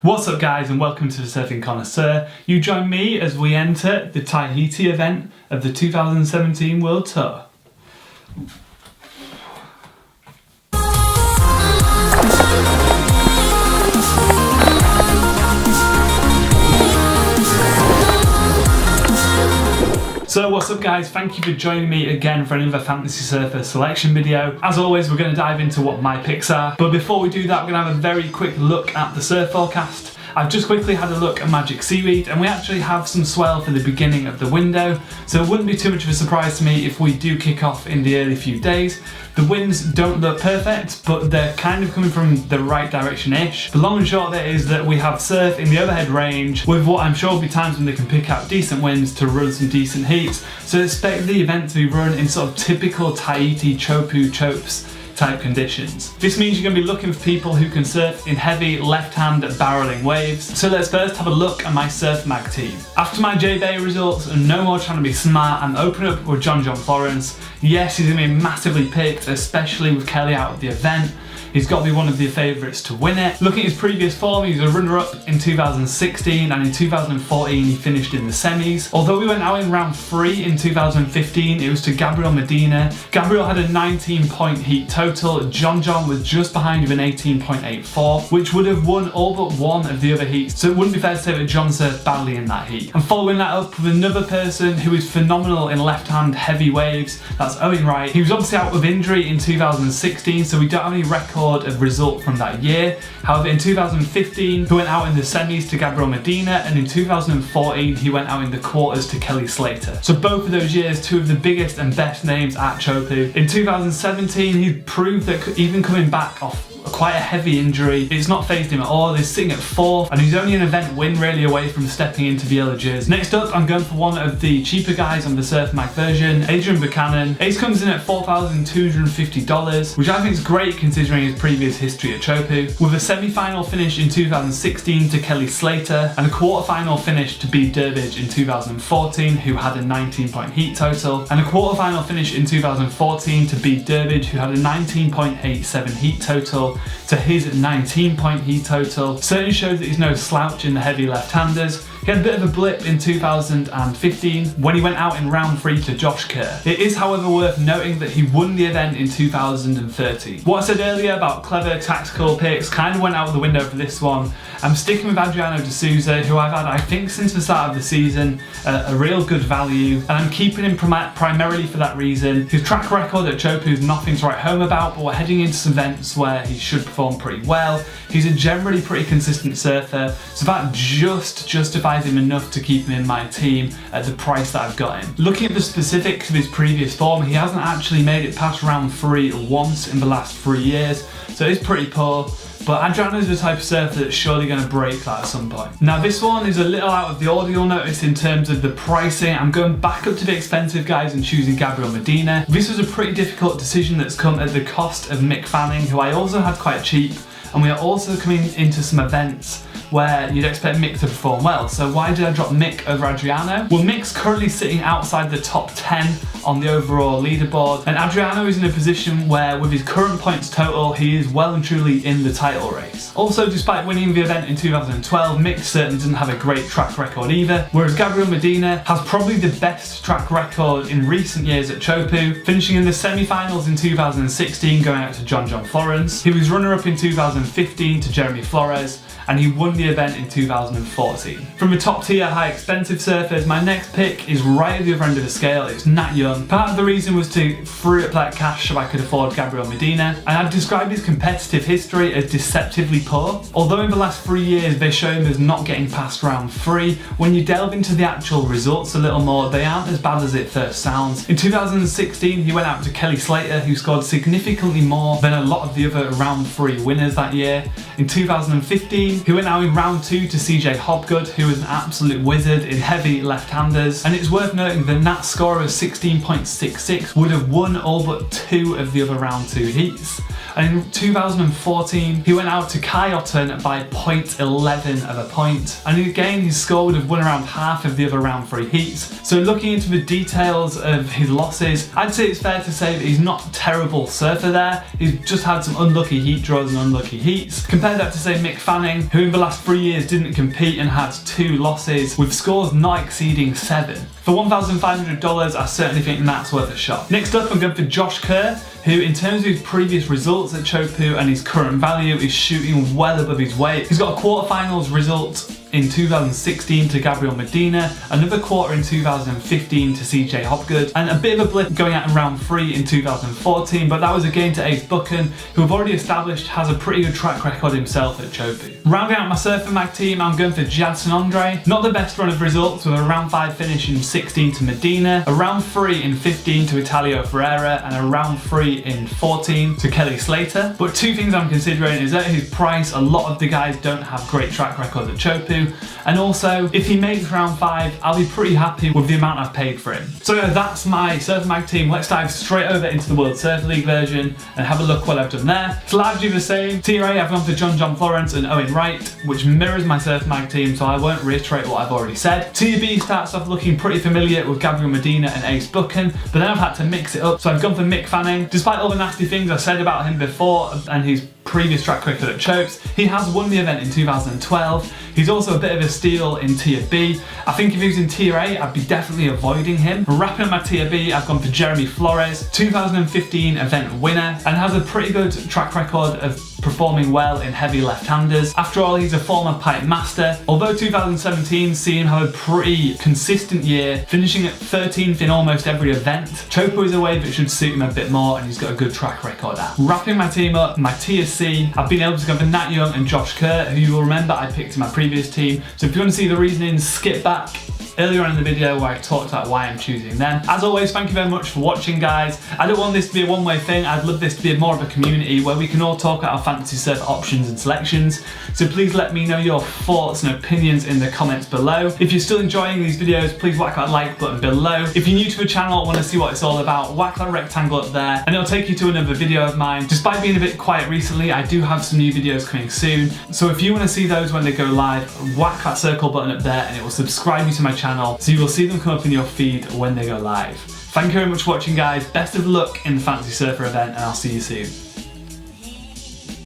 What's up guys and welcome to the Surfing Connoisseur. You join me as we enter the Tahiti event of the 2017 World Tour. So what's up guys, thank you for joining me again for another Fantasy Surfer selection video. As always, we're going to dive into what my picks are, but before we do that, we're going to have a very quick look at the surf forecast. I've just quickly had a look at Magic Seaweed and we actually have some swell for the beginning of the window, so it wouldn't be too much of a surprise to me if we do kick off in the early few days. The winds don't look perfect, but they're kind of coming from the right direction-ish. The long and short of it is that we have surf in the overhead range with what I'm sure will be times when they can pick out decent winds to run some decent heats, so expect the event to be run in sort of typical Tahiti chopes type conditions. This means you're going to be looking for people who can surf in heavy left-hand barreling waves. So let's first have a look at my Surf Mag team. After my J-Bay results and no more trying to be smart, I'm opening up with John Florence. Yes, he's going to be massively picked, especially with Kelly out of the event. He's got to be one of the favourites to win it. Looking at his previous form, he was a runner-up in 2016 and in 2014 he finished in the semis. Although we went out in round 3 in 2015, it was to Gabriel Medina. Gabriel had a 19-point heat total. John was just behind with an 18.84, which would have won all but one of the other heats. So it wouldn't be fair to say that John surfed badly in that heat. And following that up with another person who is phenomenal in left-hand heavy waves, that's Owen Wright. He was obviously out with injury in 2016, so we don't have any record of result from that year. However, in 2015 he went out in the semis to Gabriel Medina, and in 2014 he went out in the quarters to Kelly Slater. So both of those years, two of the biggest and best names at Teahupo'o. In 2017 he proved that even coming back off quite a heavy injury, it's not phased him at all. He's sitting at 4th and he's only an event win really away from stepping into the yellow jersey. Next up, I'm going for one of the cheaper guys on the Surf Mag version, Adrian Buchanan. Ace comes in at $4,250, which I think is great considering his previous history at Teahupo'o, with a semi-final finish in 2016 to Kelly Slater and a quarter-final finish to beat Durbridge in 2014, who had a 19-point heat total, and a quarter-final finish in 2014 to beat Durbridge, who had a 19.87 heat total, to his 19-point heat total. Certainly shows that he's no slouch in the heavy left-handers. He had a bit of a blip in 2015 when he went out in round 3 to Josh Kerr. It is however worth noting that he won the event in 2013. What I said earlier about clever tactical picks kind of went out the window for this one. I'm sticking with Adriano de Souza, who I've had, I think, since the start of the season, a real good value, and I'm keeping him primarily for that reason. His track record at Teahupo'o is nothing to write home about, but we're heading into some events where he should perform pretty well. He's a generally pretty consistent surfer, so that just justifies him enough to keep him in my team at the price that I've got him. Looking at the specifics of his previous form, he hasn't actually made it past round 3 once in the last 3 years, so it's pretty poor. But Adriano is the type of surfer that's surely going to break that at some point. Now this one is a little out of the order, you'll notice, in terms of the pricing. I'm going back up to the expensive guys and choosing Gabriel Medina. This was a pretty difficult decision that's come at the cost of Mick Fanning, who I also had quite cheap, and we are also coming into some events where you'd expect Mick to perform well. So why did I drop Mick over Adriano? Well, Mick's currently sitting outside the top 10 on the overall leaderboard, and Adriano is in a position where with his current points total, he is well and truly in the title race. Also, despite winning the event in 2012, Mick certainly doesn't have a great track record either, whereas Gabriel Medina has probably the best track record in recent years at Teahupo'o, finishing in the semi-finals in 2016, going out to John Florence. He was runner-up in 2015 to Jeremy Flores, and he won the event in 2014. From the top tier high expensive surfers, my next pick is right at the other end of the scale. It's Nat Young. Part of the reason was to free up that cash so I could afford Gabriel Medina, and I've described his competitive history as deceptively poor. Although in the last 3 years they show him as not getting past round 3, when you delve into the actual results a little more, they aren't as bad as it first sounds. In 2016 he went out to Kelly Slater, who scored significantly more than a lot of the other round 3 winners that year. In 2015 he went out in round 2 to CJ Hobgood, who was an absolute wizard in heavy left-handers, and it's worth noting that Nat's score of 16.66 would have won all but 2 of the other round 2 heats. And in 2014, he went out to Kai Otten by 0.11 of a point. And again, his score would have won around half of the other round 3 heats. So looking into the details of his losses, I'd say it's fair to say that he's not a terrible surfer there. He's just had some unlucky heat draws and unlucky heats. Compare that to say Mick Fanning, who in the last 3 years didn't compete and had 2 losses, with scores not exceeding 7. For $1,500, I certainly think that's worth a shot. Next up, I'm going for Josh Kerr, who in terms of his previous results at Teahupo'o and his current value is shooting well above his weight. He's got a quarterfinals result in 2016 to Gabriel Medina, another quarter in 2015 to CJ Hopgood, and a bit of a blip going out in round 3 in 2014, but that was again to Ace Buchan, who I've already established has a pretty good track record himself at Teahupo'o. Rounding out my Surfing Mag team, I'm going for Jadson Andre. Not the best run of results, with a round 5 finish in 16 to Medina, a round 3 in 15 to Italio Ferreira, and a round 3 in 14 to Kelly Slater. But 2 things I'm considering is at his price, a lot of the guys don't have great track records at Teahupo'o, and also if he makes round 5, I'll be pretty happy with the amount I've paid for him. So yeah, that's my Surfing Mag team. Let's dive straight over into the World Surf League version and have a look what I've done there. It's largely the same. Tier A, I've gone for John Florence and Owen Wright, which mirrors my Surfing Mag team, so I won't reiterate what I've already said. Tier B starts off looking pretty familiar with Gabriel Medina and Ace Buchan, but then I've had to mix it up, so I've gone for Mick Fanning. Despite all the nasty things I said about him before and his previous track record at Chopes, he has won the event in 2012. He's also a bit of a steal in Tier B. I think if he was in Tier A, I'd be definitely avoiding him. Wrapping up my Tier B, I've gone for Jeremy Flores, 2015 event winner, and has a pretty good track record of performing well in heavy left-handers. After all, he's a former pipe master. Although 2017 see him have a pretty consistent year, finishing at 13th in almost every event, Teahupo'o is a way that should suit him a bit more, and he's got a good track record at. Wrapping my team up, my Tier C, I've been able to go for Nat Young and Josh Kerr, who you will remember I picked in my previous team. So if you want to see the reasoning, skip back earlier on in the video where I talked about why I'm choosing them. As always, thank you very much for watching, guys. I don't want this to be a one-way thing. I'd love this to be more of a community where we can all talk about our fantasy surf options and selections. So please let me know your thoughts and opinions in the comments below. If you're still enjoying these videos, please whack that like button below. If you're new to the channel and want to see what it's all about, whack that rectangle up there and it'll take you to another video of mine. Despite being a bit quiet recently, I do have some new videos coming soon. So if you want to see those when they go live, whack that circle button up there and it will subscribe you to my channel, so you will see them come up in your feed when they go live. Thank you very much for watching, guys. Best of luck in the Fantasy Surfer event, and I'll see you soon.